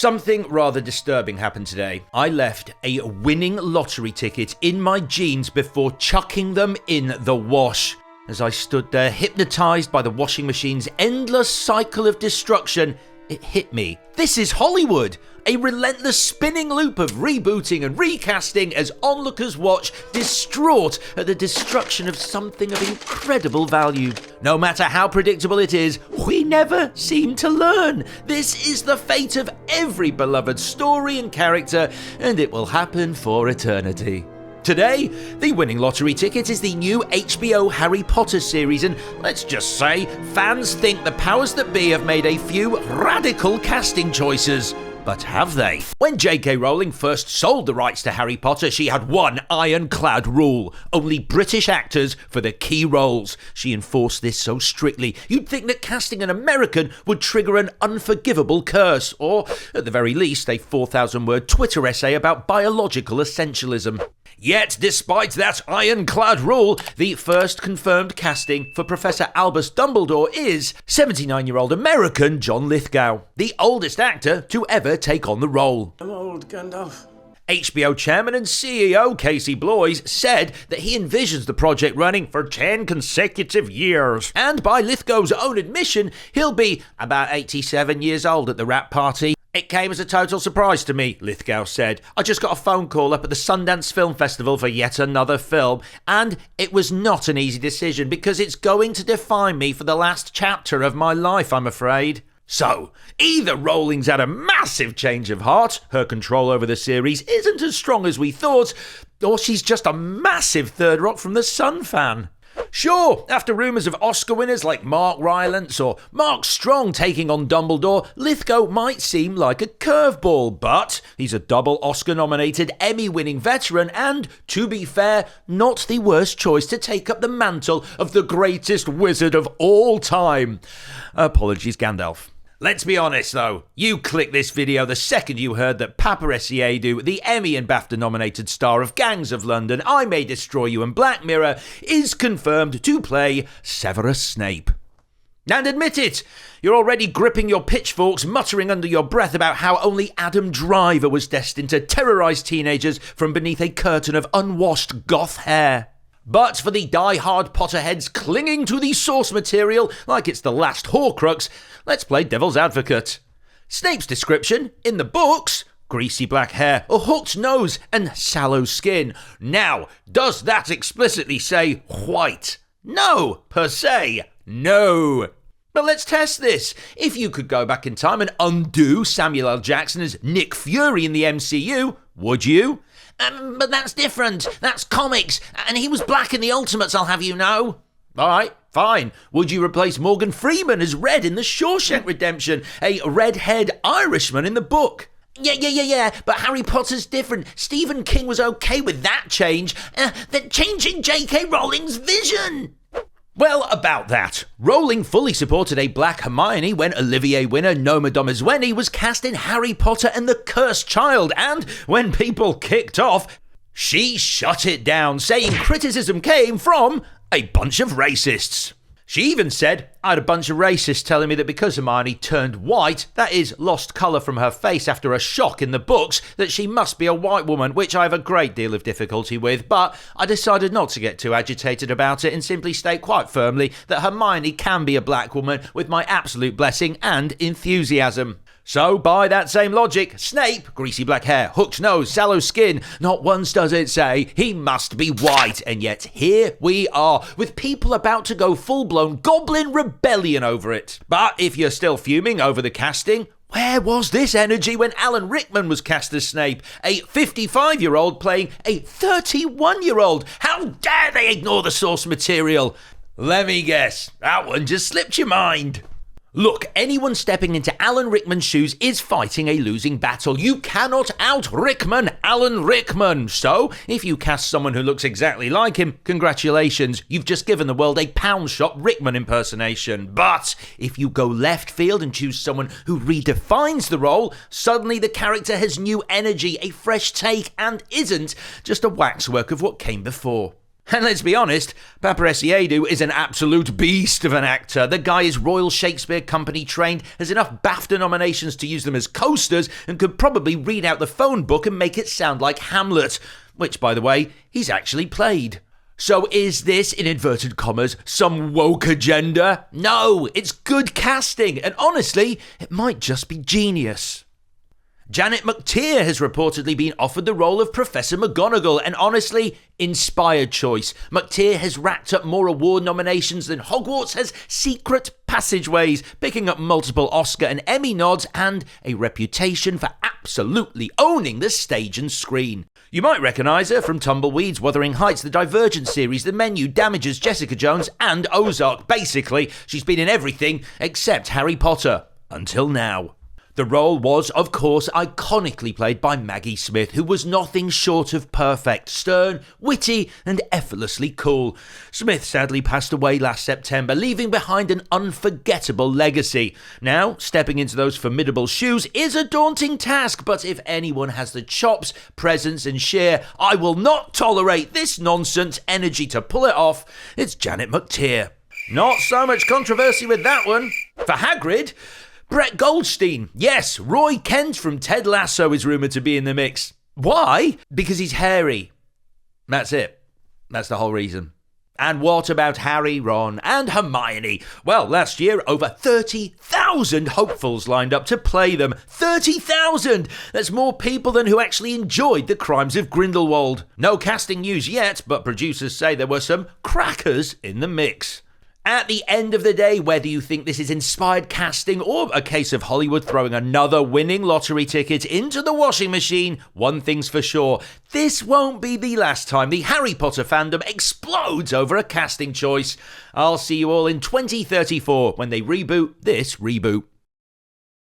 Something rather disturbing happened today. I left a winning lottery ticket in my jeans before chucking them in the wash. As I stood there, hypnotized by the washing machine's endless cycle of destruction, it hit me. This is Hollywood! A relentless spinning loop of rebooting and recasting as onlookers watch, distraught at the destruction of something of incredible value. No matter how predictable it is, we never seem to learn. This is the fate of every beloved story and character, and it will happen for eternity. Today, the winning lottery ticket is the new HBO Harry Potter series, and let's just say, fans think the powers that be have made a few radical casting choices. But have they? When J.K. Rowling first sold the rights to Harry Potter, she had one ironclad rule: only British actors for the key roles. She enforced this so strictly, you'd think that casting an American would trigger an unforgivable curse, or, at the very least, a 4,000-word Twitter essay about biological essentialism. Yet, despite that ironclad rule, the first confirmed casting for Professor Albus Dumbledore is 79-year-old American John Lithgow, the oldest actor to ever take on the role. I'm old, Gandalf. HBO chairman and CEO Casey Bloys said that he envisions the project running for 10 consecutive years. And by Lithgow's own admission, he'll be about 87 years old at the wrap party. It came as a total surprise to me, Lithgow said. I just got a phone call up at the Sundance Film Festival for yet another film, and it was not an easy decision because it's going to define me for the last chapter of my life, I'm afraid. So, either Rowling's had a massive change of heart, her control over the series isn't as strong as we thought, or she's just a massive Third Rock from the Sun fan. Sure, after rumours of Oscar winners like Mark Rylance or Mark Strong taking on Dumbledore, Lithgow might seem like a curveball, but he's a double Oscar-nominated, Emmy-winning veteran and, to be fair, not the worst choice to take up the mantle of the greatest wizard of all time. Apologies, Gandalf. Let's be honest though, you clicked this video the second you heard that Paapa Essiedu, the Emmy and BAFTA-nominated star of Gangs of London, I May Destroy You and Black Mirror, is confirmed to play Severus Snape. And admit it, you're already gripping your pitchforks, muttering under your breath about how only Adam Driver was destined to terrorise teenagers from beneath a curtain of unwashed goth hair. But for the die-hard Potterheads clinging to the source material like it's the last Horcrux, let's play devil's advocate. Snape's description in the books: greasy black hair, a hooked nose, and sallow skin. Now, does that explicitly say white? No, per se, no. But let's test this. If you could go back in time and undo Samuel L. Jackson as Nick Fury in the MCU, would you? But that's different. That's comics. And he was black in the Ultimates, I'll have you know. All right, fine. Would you replace Morgan Freeman as Red in The Shawshank Redemption, a red-haired Irishman in the book? Yeah, but Harry Potter's different. Stephen King was okay with that change. They're changing J.K. Rowling's vision. Well, about that. Rowling fully supported a black Hermione when Olivier winner Noma Dumezweni was cast in Harry Potter and the Cursed Child, and when people kicked off, she shut it down, saying criticism came from a bunch of racists. She even said, I had a bunch of racists telling me that because Hermione turned white, that is, lost colour from her face after a shock in the books, that she must be a white woman, which I have a great deal of difficulty with, but I decided not to get too agitated about it and simply state quite firmly that Hermione can be a black woman with my absolute blessing and enthusiasm. So, by that same logic, Snape, greasy black hair, hooked nose, sallow skin, not once does it say he must be white, and yet here we are, with people about to go full-blown goblin rebellion over it. But if you're still fuming over the casting, where was this energy when Alan Rickman was cast as Snape, a 55-year-old playing a 31-year-old? How dare they ignore the source material? Let me guess, that one just slipped your mind. Look, anyone stepping into Alan Rickman's shoes is fighting a losing battle. You cannot out-Rickman Alan Rickman. So, if you cast someone who looks exactly like him, congratulations, you've just given the world a pound shop Rickman impersonation. But if you go left field and choose someone who redefines the role, suddenly the character has new energy, a fresh take, and isn't just a waxwork of what came before. And let's be honest, Paapa Essiedu is an absolute beast of an actor. The guy is Royal Shakespeare Company trained, has enough BAFTA nominations to use them as coasters, and could probably read out the phone book and make it sound like Hamlet, which, by the way, he's actually played. So is this, in inverted commas, some woke agenda? No, it's good casting, and honestly, it might just be genius. Janet McTeer has reportedly been offered the role of Professor McGonagall, and honestly, inspired choice. McTeer has racked up more award nominations than Hogwarts has secret passageways, picking up multiple Oscar and Emmy nods and a reputation for absolutely owning the stage and screen. You might recognise her from Tumbleweeds, Wuthering Heights, the Divergent series, The Menu, Damages, Jessica Jones and Ozark. Basically, she's been in everything except Harry Potter. Until now. The role was, of course, iconically played by Maggie Smith, who was nothing short of perfect, stern, witty, and effortlessly cool. Smith sadly passed away last September, leaving behind an unforgettable legacy. Now, stepping into those formidable shoes is a daunting task, but if anyone has the chops, presence, and sheer "I will not tolerate this nonsense" energy to pull it off, it's Janet McTeer. Not so much controversy with that one. For Hagrid, Brett Goldstein. Yes, Roy Kent from Ted Lasso is rumoured to be in the mix. Why? Because he's hairy. That's it. That's the whole reason. And what about Harry, Ron, and Hermione? Well, last year, over 30,000 hopefuls lined up to play them. 30,000! That's more people than who actually enjoyed The Crimes of Grindelwald. No casting news yet, but producers say there were some crackers in the mix. At the end of the day, whether you think this is inspired casting or a case of Hollywood throwing another winning lottery ticket into the washing machine, one thing's for sure, this won't be the last time the Harry Potter fandom explodes over a casting choice. I'll see you all in 2034 when they reboot this reboot.